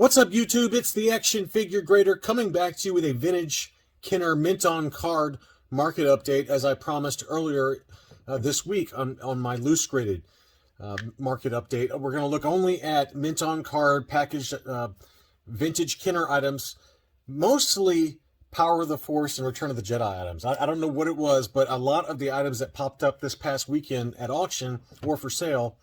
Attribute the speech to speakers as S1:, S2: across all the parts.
S1: What's up, YouTube? It's the Action Figure Grader coming back to you with a vintage Kenner mint on card market update, as I promised earlier this week on my loose graded market update. We're going to look only at mint on card packaged vintage Kenner items, mostly Power of the Force and Return of the Jedi items. I don't know what it was, but a lot of the items that popped up this past weekend at auction or for sale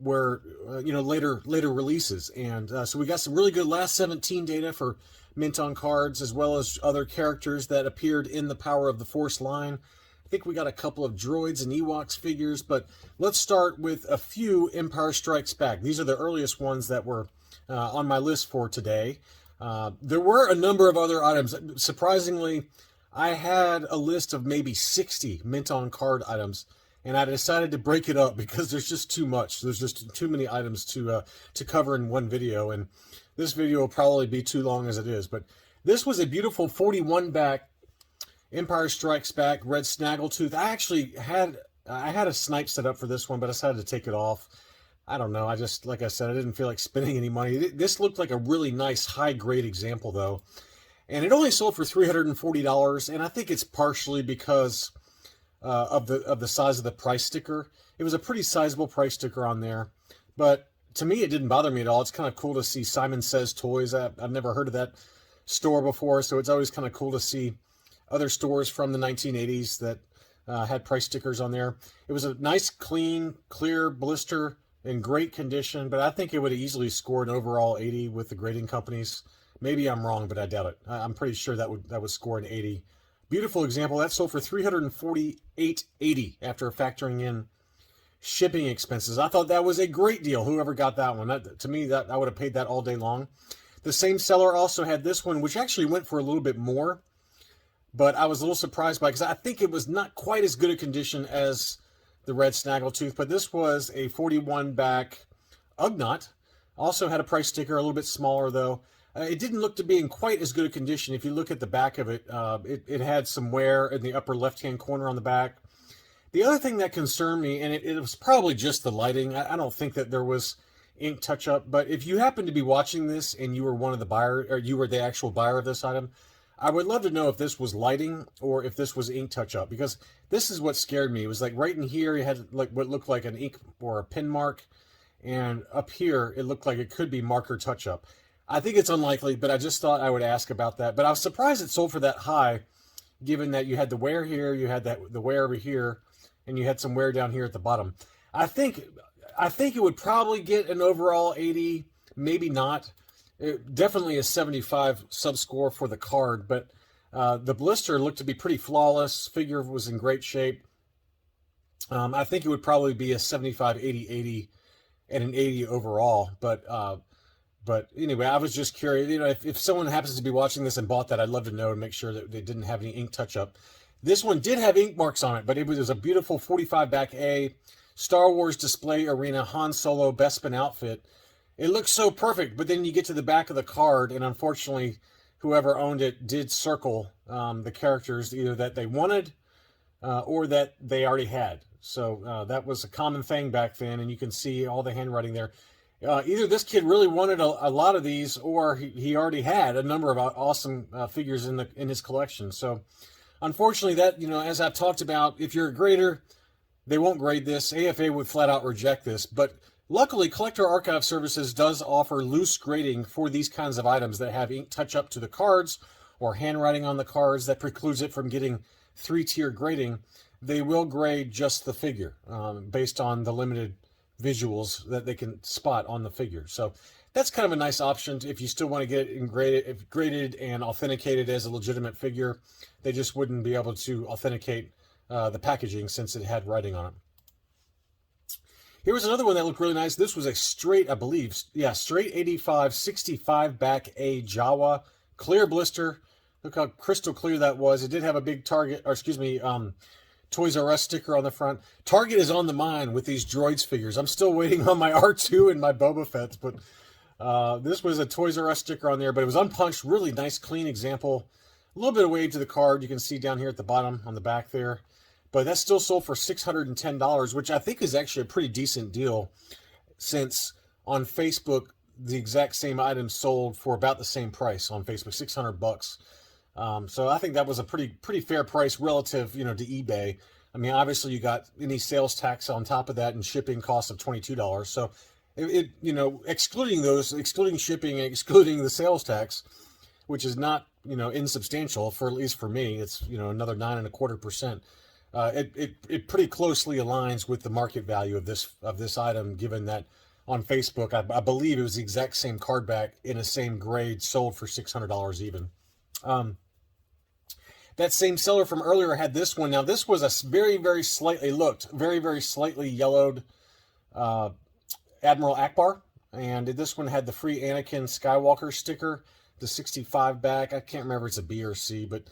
S1: were later releases, and so we got some really good last 17 data for mint on cards, as well as other characters that appeared in the Power of the Force line. I think we got a couple of Droids and Ewoks figures, but let's start with a few Empire Strikes Back. These are the earliest ones that were on my list for today. There were a number of other items. Surprisingly, I had a list of maybe 60 mint on card items, and I decided to break it up because there's just too much. There's just too many items to cover in one video, and this video will probably be too long as it is. But this was a beautiful 41 back Empire Strikes Back red snaggletooth. I had a snipe set up for this one, but I decided to take it off. I don't know. Like I said, I didn't feel like spending any money. This looked like a really nice high grade example though, and it only sold for $340, and I think it's partially because of the size of the price sticker. It was a pretty sizable price sticker on there, but to me it didn't bother me at all. It's kind of cool to see Simon Says Toys. I've never heard of that store before, so it's always kind of cool to see other stores from the 1980s that had price stickers on there. It was a nice, clean, clear blister in great condition, but I think it would have easily scored an overall 80 with the grading companies. Maybe I'm wrong, but I doubt it. I'm pretty sure that would score an 80. Beautiful example. That sold for $348.80 after factoring in shipping expenses. I thought that was a great deal. Whoever got that one, to me, that I would have paid that all day long. The same seller also had this one, which actually went for a little bit more, but I was a little surprised by it because I think it was not quite as good a condition as the red snaggletooth. But this was a 41 back Ugnaught. Also had a price sticker, a little bit smaller though. It didn't look to be in quite as good a condition. If you look at the back of it, it had some wear in the upper left-hand corner on the back. The other thing that concerned me, and it was probably just the lighting. I don't think that there was ink touch-up, but if you happen to be watching this and you were one of the buyers, or you were the actual buyer of this item, I would love to know if this was lighting or if this was ink touch-up, because this is what scared me. It was like right in here, you had like what looked like an ink or a pen mark, and up here, it looked like it could be marker touch-up. I think it's unlikely, but I just thought I would ask about that. But I was surprised it sold for that high, given that you had the wear here, you had the wear over here, and you had some wear down here at the bottom. I think it would probably get an overall 80, maybe not. Definitely a 75 sub-score for the card, but the blister looked to be pretty flawless. Figure was in great shape. I think it would probably be a 75, 80, 80, and an 80 overall, But anyway, I was just curious, if someone happens to be watching this and bought that, I'd love to know and make sure that they didn't have any ink touch-up. This one did have ink marks on it, but it was a beautiful 45 back A, Star Wars Display Arena Han Solo Bespin outfit. It looks so perfect, but then you get to the back of the card, and unfortunately, whoever owned it did circle the characters either that they wanted or that they already had. So that was a common thing back then, and you can see all the handwriting there. Either this kid really wanted a lot of these, or he already had a number of awesome figures in his collection. So, unfortunately, that as I've talked about, if you're a grader, they won't grade this. AFA would flat out reject this. But luckily, Collector Archive Services does offer loose grading for these kinds of items that have ink touch up to the cards or handwriting on the cards that precludes it from getting 3-tier grading. They will grade just the figure based on the limited visuals that they can spot on the figure. So that's kind of a nice option if you still want to get it graded and authenticated as a legitimate figure. They just wouldn't be able to authenticate the packaging since it had writing on it. Here was another one that looked really nice. This was a straight, I believe, straight 85, 65 back A Jawa clear blister. Look how crystal clear that was. It did have a big Toys R Us sticker on the front. Target is on the mind with these Droids figures. I'm still waiting on my R2 and my Boba Fett, but this was a Toys R Us sticker on there, but it was unpunched. Really nice, clean example. A little bit of weight to the card. You can see down here at the bottom on the back there. But that still sold for $610, which I think is actually a pretty decent deal, since on Facebook the exact same item sold for about the same price on Facebook, $600. So I think that was a pretty fair price relative, to eBay. I mean, obviously you got any sales tax on top of that and shipping costs of $22. So excluding shipping and excluding the sales tax, which is not, insubstantial for, at least for me, it's, another 9.25%. It pretty closely aligns with the market value of this item, given that on Facebook, I believe it was the exact same card back in the same grade sold for $600 even. That same seller from earlier had this one. Now, this was a very, very slightly yellowed Admiral Ackbar. And this one had the free Anakin Skywalker sticker, the 65 back. I can't remember if it's a B or C, but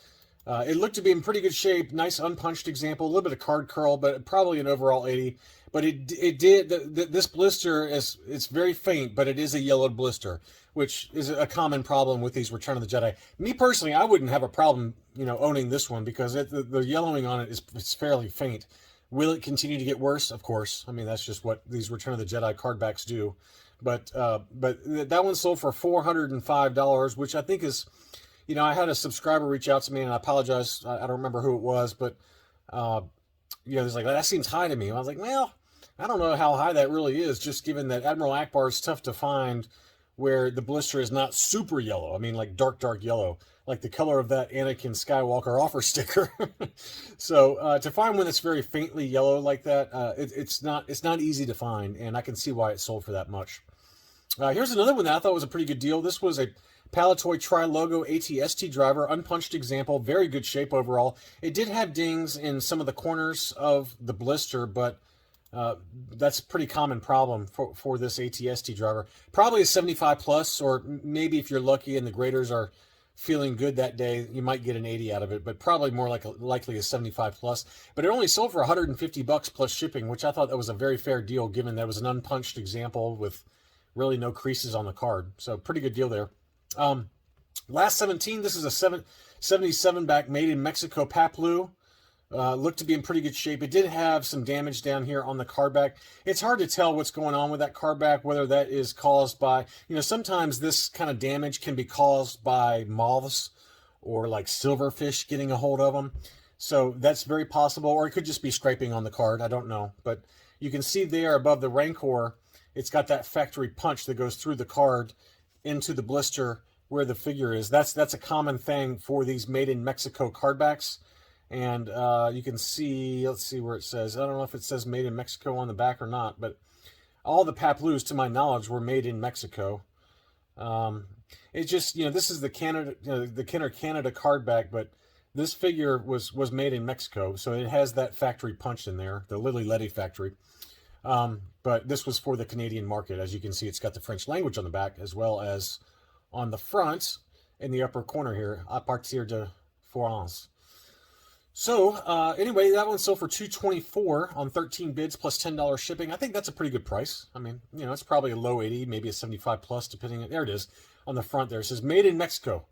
S1: it looked to be in pretty good shape. Nice unpunched example, a little bit of card curl, but probably an overall 80. But this blister it's very faint, but it is a yellowed blister, which is a common problem with these Return of the Jedi. Me personally, I wouldn't have a problem, owning this one because the yellowing on it is fairly faint. Will it continue to get worse? Of course. I mean, that's just what these Return of the Jedi card backs do. But that one sold for $405, which I think is, I had a subscriber reach out to me, and I apologize. I don't remember who it was, but he's like, that seems high to me. And I was like, well, I don't know how high that really is, just given that Admiral Ackbar is tough to find where the blister is not super yellow. I mean, like dark yellow, like the color of that Anakin Skywalker offer sticker. So to find one that's very faintly yellow like that, it's not easy to find, and I can see why it sold for that much. Here's another one that I thought was a pretty good deal. This was a Palatoy Tri-Logo Atst Driver, unpunched example, very good shape overall. It did have dings in some of the corners of the blister, but that's a pretty common problem for this Atst Driver. Probably a 75 plus, or maybe if you're lucky and the graders are feeling good that day, you might get an 80 out of it, but probably more likely a 75 plus. But it only sold for $150 plus shipping, which I thought that was a very fair deal, given that it was an unpunched example with really no creases on the card. So pretty good deal there. Last 17, this is a 77 back made in Mexico Paplu. Looked to be in pretty good shape. It did have some damage down here on the card back. It's hard to tell what's going on with that card back, whether that is caused by, sometimes this kind of damage can be caused by moths or like silverfish getting a hold of them. So that's very possible, or it could just be scraping on the card. I don't know. But you can see there above the Rancor, it's got that factory punch that goes through the card into the blister where the figure is. That's a common thing for these made in Mexico card backs. And you can see, let's see where it says. I don't know if it says made in Mexico on the back or not, but all the Paplus, to my knowledge, were made in Mexico. It just, this is the Kenner Canada card back, but this figure was made in Mexico, so it has that factory punch in there, the Ledy factory. But this was for the Canadian market. As you can see, it's got the French language on the back, as well as on the front in the upper corner here, à partir de France. So anyway, that one sold for $224 on 13 bids plus $10 shipping. I think that's a pretty good price. I mean, it's probably a low 80, maybe a 75 plus, depending on, there it is on the front there. It says made in Mexico.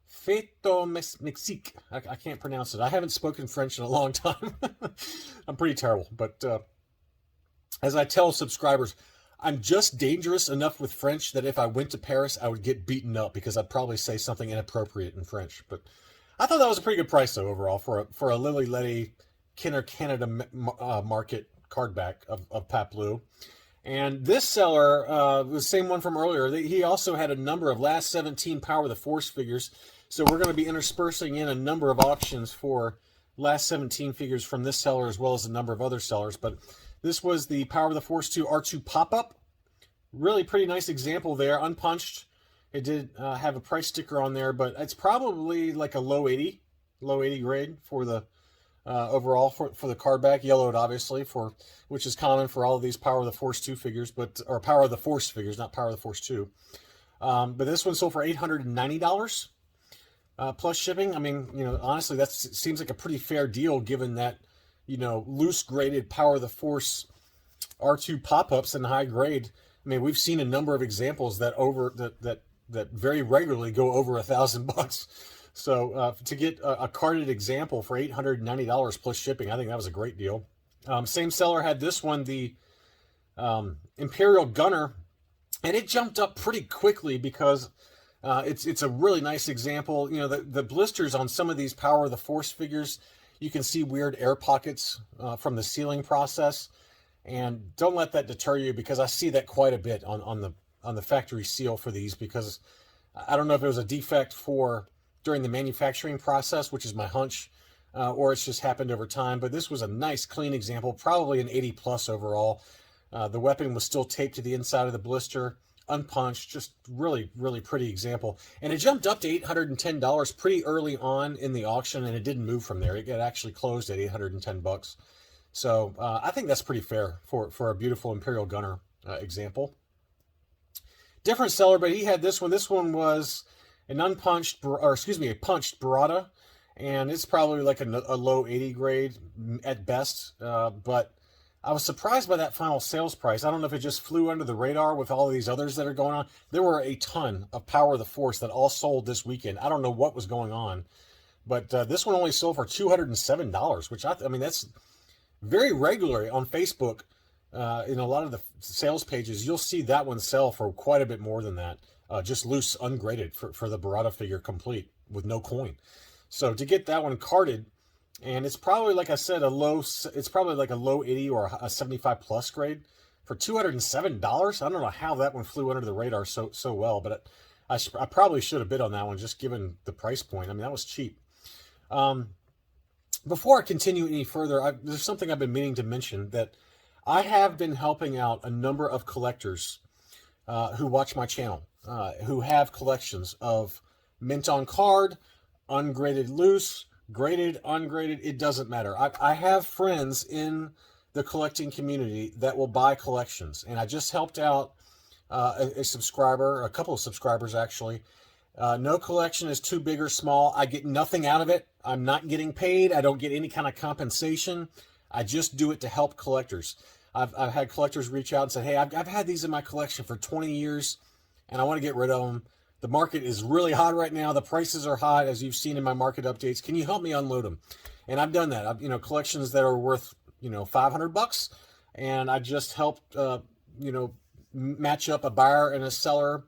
S1: Feto Mexique. I can't pronounce it. I haven't spoken French in a long time. I'm pretty terrible. But as I tell subscribers, I'm just dangerous enough with French that if I went to Paris, I would get beaten up because I'd probably say something inappropriate in French. But I thought that was a pretty good price, though, overall, for a Lily Kenner Canada market card back of Paplu. And this seller, the same one from earlier, he also had a number of last 17 Power of the Force figures. So we're going to be interspersing in a number of auctions for last 17 figures from this seller, as well as a number of other sellers. But this was the Power of the Force 2 R2 pop-up. Really pretty nice example there, unpunched. It did have a price sticker on there, but it's probably like a low 80 grade for the overall for the card back, yellowed obviously, which is common for all of these Power of the Force 2 figures, or Power of the Force figures, not Power of the Force 2. But this one sold for $890 plus shipping. I mean, honestly, that seems like a pretty fair deal given that, loose graded Power of the Force R2 pop-ups in high grade. I mean, we've seen a number of examples that very regularly go over $1,000. So to get a carded example for $890 plus shipping, I think that was a great deal. Same seller had this one, the Imperial Gunner And it jumped up pretty quickly because it's a really nice example. You know, the blisters on some of these Power of the Force figures, you can see weird air pockets from the sealing process. And don't let that deter you, because I see that quite a bit on the factory seal for these, because I don't know if it was a defect during the manufacturing process, which is my hunch, or it's just happened over time. But this was a nice, clean example, probably an 80 plus overall. The weapon was still taped to the inside of the blister, unpunched, just really, really pretty example. And it jumped up to $810 pretty early on in the auction, and it didn't move from there. It got actually closed at 810 bucks. So I think that's pretty fair for a beautiful Imperial Gunner example. Different seller, but he had this one. This one was an a punched burrata, and it's probably like a low 80 grade at best. But I was surprised by that final sales price. I don't know if it just flew under the radar with all of these others that are going on. There were a ton of Power of the Force that all sold this weekend. I don't know what was going on, but this one only sold for $207, which I mean, that's very regularly on Facebook. In a lot of the sales pages, you'll see that one sell for quite a bit more than that. Just loose, ungraded for the burrata figure complete with no coin. So to get that one carded, and it's probably, like I said, it's probably like a low 80 or a 75 plus grade for $207. I don't know how that one flew under the radar so well, but I probably should have bid on that one, just given the price point. I mean, that was cheap. Before I continue any further, there's something I've been meaning to mention, that I have been helping out a number of collectors who watch my channel, who have collections of mint on card, ungraded loose, graded, ungraded, it doesn't matter. I have friends in the collecting community that will buy collections, and I just helped out a subscriber, a couple of subscribers actually. No collection is too big or small. I get nothing out of it. I'm not getting paid. I don't get any kind of compensation. I just do it to help collectors. I've had collectors reach out and say, hey, I've had these in my collection for 20 years, and I want to get rid of them. The market is really hot right now. The prices are hot, as you've seen in my market updates. Can you help me unload them? And I've done that. Collections that are worth, $500, and I just helped, match up a buyer and a seller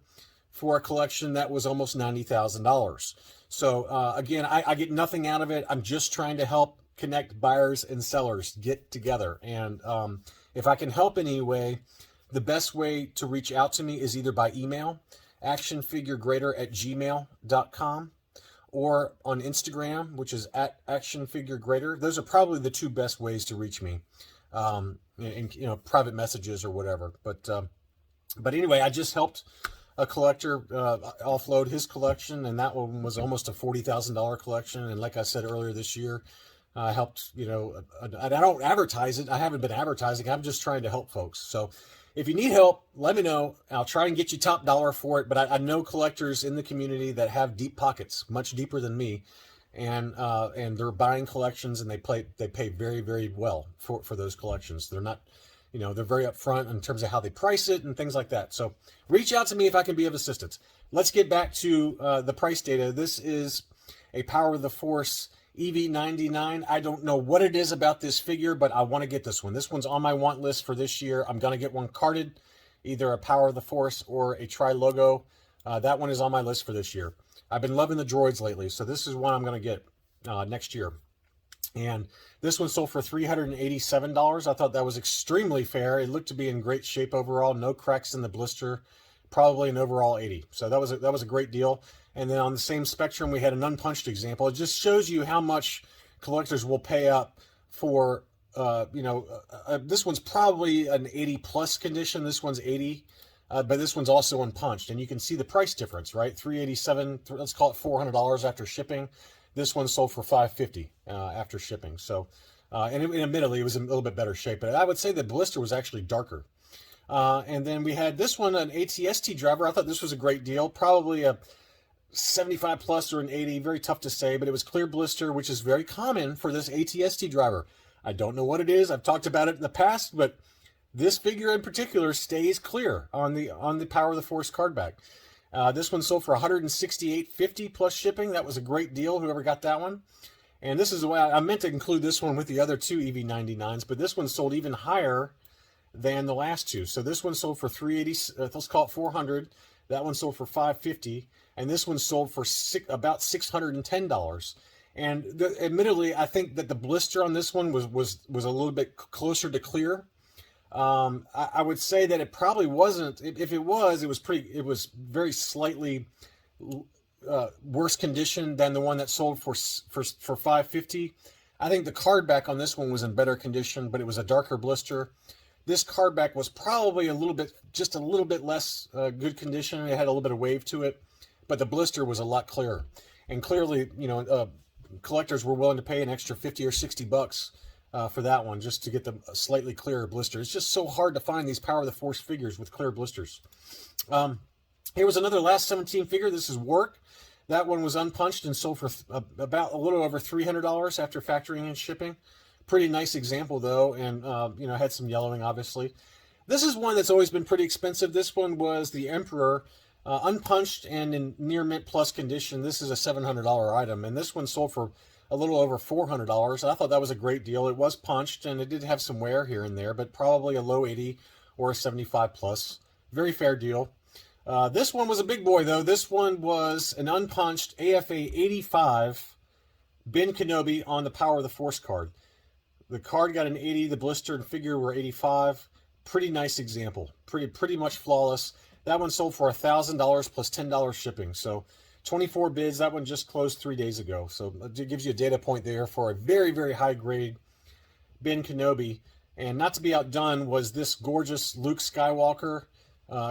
S1: for a collection that was almost $90,000. So again, I get nothing out of it. I'm just trying to help connect buyers and sellers get together. And if I can help in any way, the best way to reach out to me is either by email, actionfiguregreater@gmail.com, or on Instagram, which is @actionfiguregreater. Those are probably the two best ways to reach me, in private messages or whatever. But anyway, I just helped a collector offload his collection, and that one was almost a $40,000 collection. And like I said earlier this year, I helped, I don't advertise it. I haven't been advertising. I'm just trying to help folks. So if you need help, let me know. I'll try and get you top dollar for it. But I know collectors in the community that have deep pockets, much deeper than me, and they're buying collections, and they pay very, very well for those collections. They're not, they're very upfront in terms of how they price it and things like that. So reach out to me if I can be of assistance. Let's get back to the price data. This is a Power of the Force EV99. I don't know what it is about this figure, but I want to get this one. This one's on my want list for this year. I'm going to get one carded, either a Power of the Force or a Tri-Logo. That one is on my list for this year. I've been loving the droids lately, so this is one I'm going to get next year. And this one sold for $387. I thought that was extremely fair. It looked to be in great shape overall. No cracks in the blister. Probably an overall 80. So that was a great deal. And then on the same spectrum, we had an unpunched example. It just shows you how much collectors will pay up for, this one's probably an 80 plus condition. This one's 80, but this one's also unpunched. And you can see the price difference, right? $387, let's call it $400 after shipping. This one sold for $550 after shipping. So, and admittedly, it was in a little bit better shape. But I would say the blister was actually darker. And then we had this one, an Atst Driver. I thought this was a great deal. Probably a 75 plus or an 80, very tough to say, but it was clear blister, which is very common for this Atst Driver. I don't know what it is. I've talked about it in the past, but this figure in particular stays clear on the Power of the Force card back. This one sold for $168.50 plus shipping. That was a great deal, whoever got that one. And this is the way I meant to include this one with the other two EV99s, but this one sold even higher than the last two. So this one sold for $380, let's call it $400. That one sold for $550, and this one sold for about $610. And admittedly, I think that the blister on this one was a little bit closer to clear. I would say that it probably wasn't. If it was, it was very slightly worse condition than the one that sold for $550. I think the card back on this one was in better condition, but it was a darker blister. This card back was probably just a little bit less good condition. It had a little bit of wave to it, but the blister was a lot clearer. And clearly, collectors were willing to pay an extra $50 or $60 for that one just to get the slightly clearer blister. It's just so hard to find these Power of the Force figures with clear blisters. Here was another Last 17 figure. This is Work. That one was unpunched and sold for about a little over $300 after factoring in shipping. Pretty nice example, though, and had some yellowing, obviously. This is one that's always been pretty expensive. This one was the Emperor, unpunched and in near mint plus condition. This is a $700 item, and this one sold for a little over $400. I thought that was a great deal. It was punched, and it did have some wear here and there, but probably a low 80 or a 75 plus. Very fair deal. This one was a big boy, though. This one was an unpunched AFA 85 Ben Kenobi on the Power of the Force card. The card got an 80. The blister and figure were 85. Pretty nice example. Pretty much flawless. That one sold for $1,000 plus $10 shipping. So 24 bids. That one just closed 3 days ago. So it gives you a data point there for a very, very high grade Ben Kenobi. And not to be outdone was this gorgeous Luke Skywalker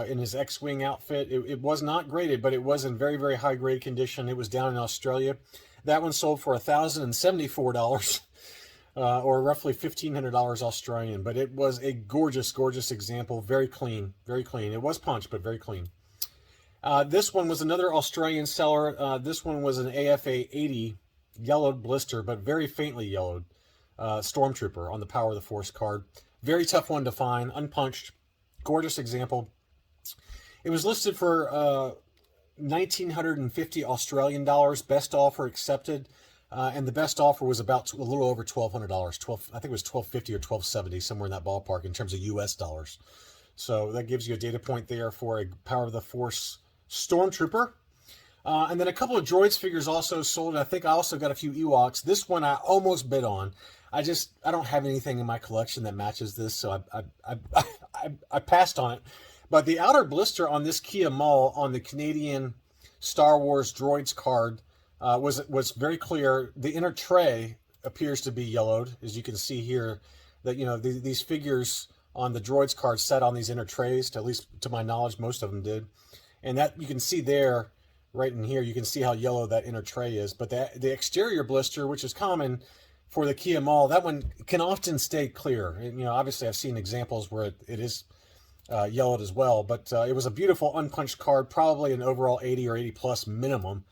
S1: in his X-Wing outfit. It was not graded, but it was in very, very high grade condition. It was down in Australia. That one sold for $1,074. Or roughly $1,500 Australian, but it was a gorgeous, gorgeous example. Very clean, very clean. It was punched, but very clean. This one was another Australian seller. This one was an AFA 80 yellowed blister, but very faintly yellowed Stormtrooper on the Power of the Force card. Very tough one to find, unpunched, gorgeous example. It was listed for 1,950 Australian dollars. Best offer accepted. And the best offer was about a little over $1,200. I think it was $1,250 or $1,270, somewhere in that ballpark in terms of US dollars. So that gives you a data point there for a Power of the Force Stormtrooper. And then a couple of Droids figures also sold. I think I also got a few Ewoks. This one I almost bid on. I don't have anything in my collection that matches this, so I passed on it. But the outer blister on this Kia Mall on the Canadian Star Wars Droids card was very clear. The inner tray appears to be yellowed, as you can see here. That these figures on the Droids card sat on these inner trays. At least to my knowledge, most of them did, and that you can see there, right in here. You can see how yellow that inner tray is. But the exterior blister, which is common for the Kia Mall, that one can often stay clear. And, obviously I've seen examples where it is yellowed as well. But it was a beautiful unpunched card, probably an overall 80 or 80 plus minimum.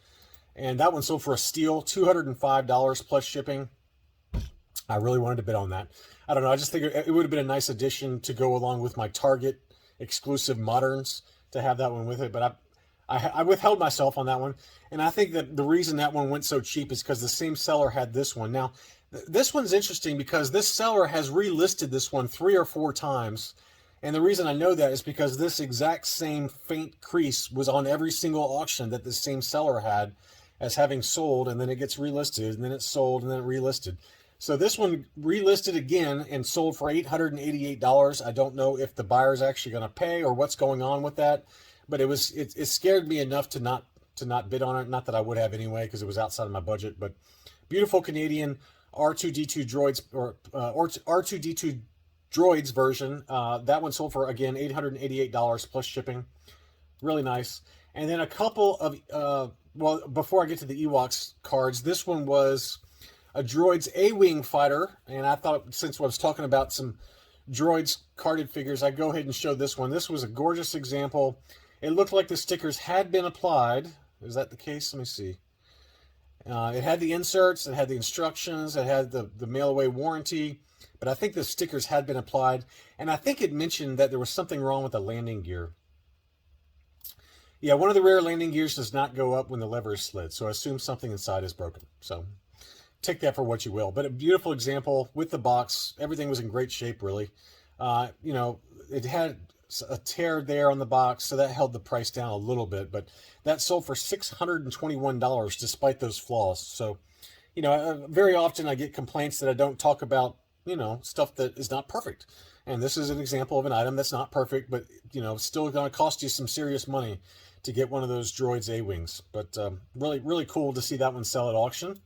S1: And that one sold for a steal, $205 plus shipping. I really wanted to bid on that. I don't know. I just think it would have been a nice addition to go along with my Target exclusive Moderns to have that one with it. But I withheld myself on that one. And I think that the reason that one went so cheap is because the same seller had this one. Now, this one's interesting because this seller has relisted this one 3 or 4 times. And the reason I know that is because this exact same faint crease was on every single auction that this same seller had as having sold, and then it gets relisted, and then it's sold, and then relisted. So this one relisted again and sold for $888. I don't know if the buyer's actually going to pay or what's going on with that, but it scared me enough to not bid on it. Not that I would have anyway, because it was outside of my budget. But beautiful Canadian R2D2 Droids or R2D2 Droids version. That one sold for again $888 plus shipping. Really nice. And then a couple of well, before I get to the Ewoks cards, this one was a Droids A-Wing fighter, and I thought since I was talking about some Droids carded figures, I'd go ahead and show this one. This was a gorgeous example. It looked like the stickers had been applied. Is that the case? Let me see. It had the inserts, it had the instructions, it had the mail-away warranty, but I think the stickers had been applied, and I think it mentioned that there was something wrong with the landing gear. Yeah, one of the rare landing gears does not go up when the lever is slid, so I assume something inside is broken. So take that for what you will. But a beautiful example with the box. Everything was in great shape, really. You know, it had a tear there on the box, so that held the price down a little bit, but that sold for $621 despite those flaws. So, you know, very often I get complaints that I don't talk about, you know, stuff that is not perfect. And this is an example of an item that's not perfect, but, you know, still going to cost you some serious money to get one of those Droids A-Wings. But really, really cool to see that one sell at auction.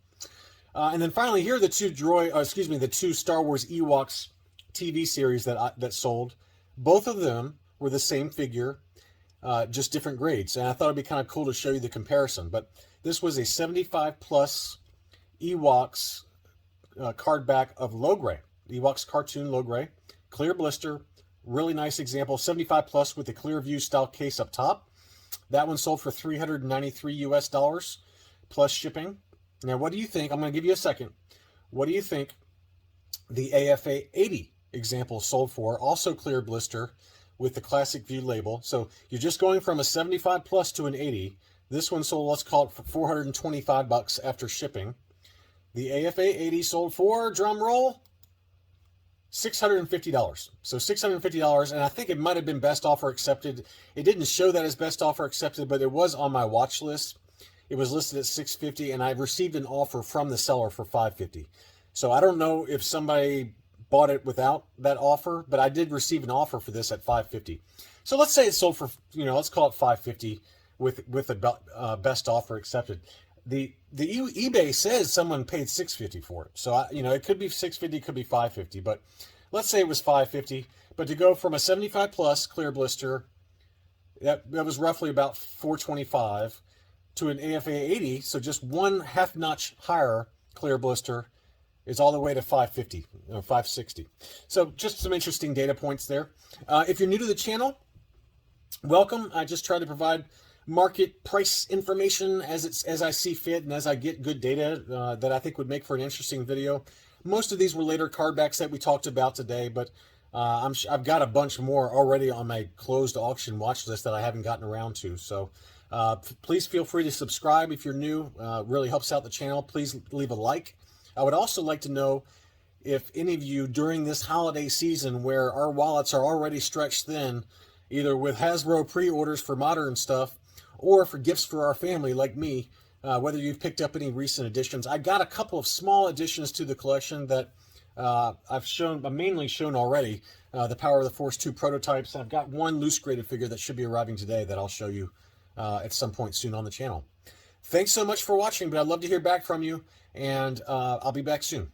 S1: And then finally, here are the the two Star Wars Ewoks TV series that sold. Both of them were the same figure, just different grades. And I thought it'd be kind of cool to show you the comparison. But this was a 75 plus Ewoks card back of low gray, Ewoks cartoon low gray, clear blister, really nice example, 75 plus with the clear view style case up top. That one sold for $393 US plus shipping. Now, what do you think? I'm going to give you a second. What do you think the AFA 80 example sold for? Also clear blister with the classic view label. So you're just going from a 75 plus to an 80. This one sold, let's call it, for 425 bucks after shipping. The AFA 80 sold for, drum roll, $650. So $650, and I think it might have been best offer accepted. It didn't show that as best offer accepted, but it was on my watch list. It was listed at $650, and I received an offer from the seller for $550. So I don't know if somebody bought it without that offer, but I did receive an offer for this at $550. So let's say it sold for, you know, let's call it $550 with a best offer accepted. The eBay says someone paid $650 for it. So you know, it could be $650, it could be $550, but let's say it was $550. But to go from a 75 plus clear blister, that was roughly about $425, to an AFA 80, so just one half notch higher clear blister, is all the way to $550, $560. So just some interesting data points there. If you're new to the channel, welcome. I just try to provide market price information as I see fit and as I get good data that I think would make for an interesting video. Most of these were later cardbacks that we talked about today, but I've got a bunch more already on my closed auction watch list that I haven't gotten around to. So please feel free to subscribe if you're new. Really helps out the channel. Please leave a like. I would also like to know if any of you during this holiday season where our wallets are already stretched thin, either with Hasbro pre-orders for modern stuff or for gifts for our family like me, whether you've picked up any recent additions. I got a couple of small additions to the collection that I've mainly shown already. The Power of the Force 2 prototypes. I've got one loose graded figure that should be arriving today that I'll show you at some point soon on the channel. Thanks so much for watching, but I'd love to hear back from you, and I'll be back soon.